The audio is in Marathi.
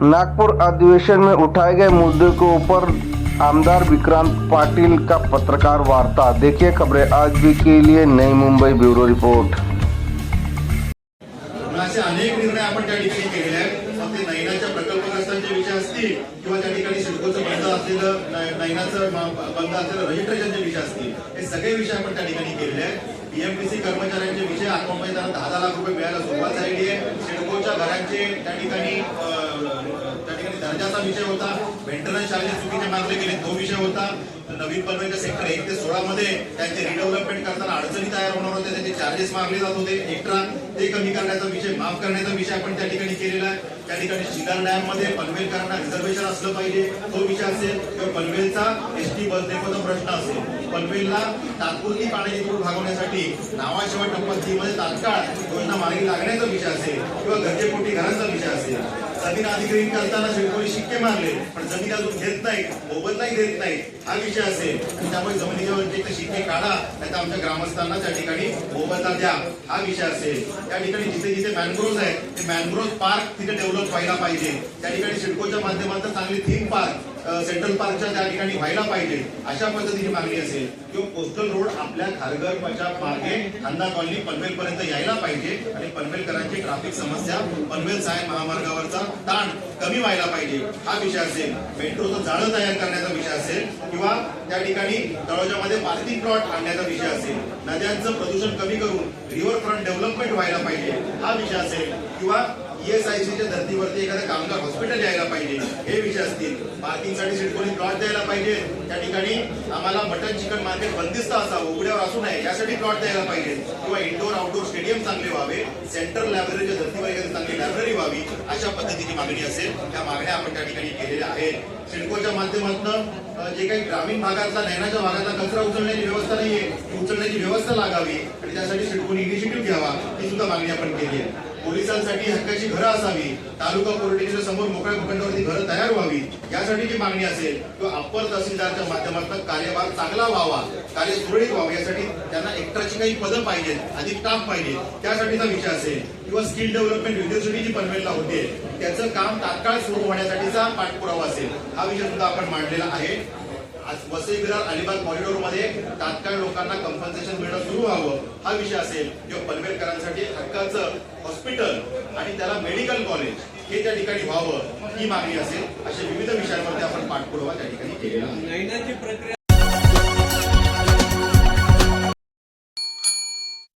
नागपुर अधिवेशन में उठाए गए मुद्दे के ऊपर आमदार विक्रांत पाटिल का पत्रकार वार्ता। देखिए खबरें आज भी के लिए नई मुंबई ब्यूरो रिपोर्ट। असे अनेक निर्णय आपण त्या ठिकाणी केलेले आहेत। मग ते नैनाच्या प्रकल्पग्रस्तांचे विषय असतील किंवा त्या ठिकाणी सिडकोचं बंद असलेलं नैनाचं बंद असलेलं रजिस्ट्रेशनचे विषय असतील, हे सगळे विषय आपण त्या ठिकाणी केलेले आहेत। पीएमपीसी कर्मचाऱ्यांचे विषय अकाउंटमध्ये त्यांना 10 लाख रुपये मिळायला सुरुवात झालेली आहे। सिडकोच्या घरांचे त्या ठिकाणी दर्जाचा विषय होता, मेंटेनन्स चार्जेस चुकीचे मागले गेले तो विषय होता। नवीन पनवेलच्या सेक्टर 1 ते 16 मध्ये त्यांचे रिडेव्हलपमेंट करताना अडचणी तयार होणार होते, त्यांचे चार्जेस मागले जात होते एक्स्ट्रा, ते कमी करण्याचा विषय, माफ करण्याचा विषय आपण त्या ठिकाणी केलेला आहे। त्या ठिकाणी शिलार डॅम मध्ये पनवेलकरांना रिझर्वेशन असलं पाहिजे तो विषय असेल, किंवा पनवेलचा एसटी बस डेपोचा प्रश्न असेल, पनवेलला तात्पुरती पाण्याची तूट भागवण्यासाठी नावाशिवाय टप्पा 3 मध्ये तात्काळ योजना मार्गी लागण्याचा विषय असेल, किंवा घरचेपोटी घरांचा विषय असेल। जमीन अधिग्रहण करताना सिडकोने शिक्के मारले पण जमीन अजून घेत नाही, मोबदलाही देत नाही, हा विषय असेल। त्यामुळे जमिनीचे शिक्के काढा, नाही तर आमच्या ग्रामस्थांना त्या ठिकाणी मोबदला द्या, हा विषय असेल। त्या ठिकाणी जिथे जिथे मॅनग्रोव्ह आहेत ते मॅनग्रोव्ह पार्क तिथे डेव्हलप व्हायला पाहिजे। त्या ठिकाणी सिडकोच्या माध्यमातून चांगली थीम पार्क सेंट्रल पार्कच्या त्या ठिकाणी व्हायला पाहिजे, अशा पद्धतीची मागणी असेल। किंवा कोस्टल रोड आपल्या खारघरच्या मार्गे खन्ना कॉलनी पनवेल पर्यंत यायला पाहिजे आणि पनवेलकरांची ट्रॅफिक समस्या, पनवेल सायन महामार्गावरचा ताण कमी व्हायला पाहिजे, हा विषय असेल। मेट्रोचं जाळं तयार करण्याचा विषय असेल, किंवा त्या ठिकाणी तळोजामध्ये पार्किंग प्लॉट आणण्याचा विषय असेल। नद्यांचं प्रदूषण कमी करून रिव्हर फ्रंट डेव्हलपमेंट व्हायला पाहिजे, हा विषय असेल। किंवा ESICच्या धर्तीवरती एखादं कामगार हॉस्पिटल यायला पाहिजे, हे विषय असतील। पार्किंगसाठी सिडकोने प्लॉट द्यायला पाहिजे, त्या ठिकाणी आम्हाला मटन चिकन मार्केट बंदिस्त असावं, उघड्यावर असू नये, यासाठी प्लॉट द्यायला पाहिजे। किंवा इंडोर आउटडोर स्टेडियम चांगले व्हावे, सेंट्रल लायब्ररीच्या धर्तीवर एखादी चांगली लायब्ररी व्हावी, अशा पद्धतीची मागणी असेल। त्या मागण्या आपण त्या ठिकाणी केलेल्या आहेत। सिडकोच्या माध्यमातून जे काही ग्रामीण भागातला, नैनाच्या भागातला कचरा उचलण्याची व्यवस्था नाहीये, उचलण्याची व्यवस्था लागावी आणि त्यासाठी सिडकोने इनिशिएटिव्ह घ्यावा, ही सुद्धा मागणी आपण केली आहे। पोलिसांसाठी हक्काची घरं असावी, तालुका पोलीस समोर मोकळ्या भूखंडावरती घरं तयार व्हावी, यासाठीची मागणी असेल। किंवा अप्पर तहसीलदारच्या माध्यमातून कार्यभार चांगला व्हावा, कार्य सुरळीत व्हावं, यासाठी त्यांना एक्स्ट्राची काही पदं पाहिजेत, अधिक स्टाफ पाहिजे, त्यासाठीचा विषय असेल। किंवा स्किल डेव्हलपमेंट युनिव्हर्सिटी जी पनवेलला होते त्याचं काम तात्काळ सुरू होण्यासाठीचा पाठपुरावा असेल, हा विषय सुद्धा आपण मांडलेला आहे। वसई विरार अलिबाग कॉरिडॉर मध्ये तात्काळ लोकांना कंपन्सेशन मिळणं सुरू व्हावं, हा विषय असेल। किंवा पनवेलकरांसाठी हक्काचं हॉस्पिटल आणि त्याला मेडिकल कॉलेज हे त्या ठिकाणी व्हावं, ही मागणी असेल। अशा विविध विषयांवरती आपण पाठपुरावा त्या ठिकाणी केलेला आहे।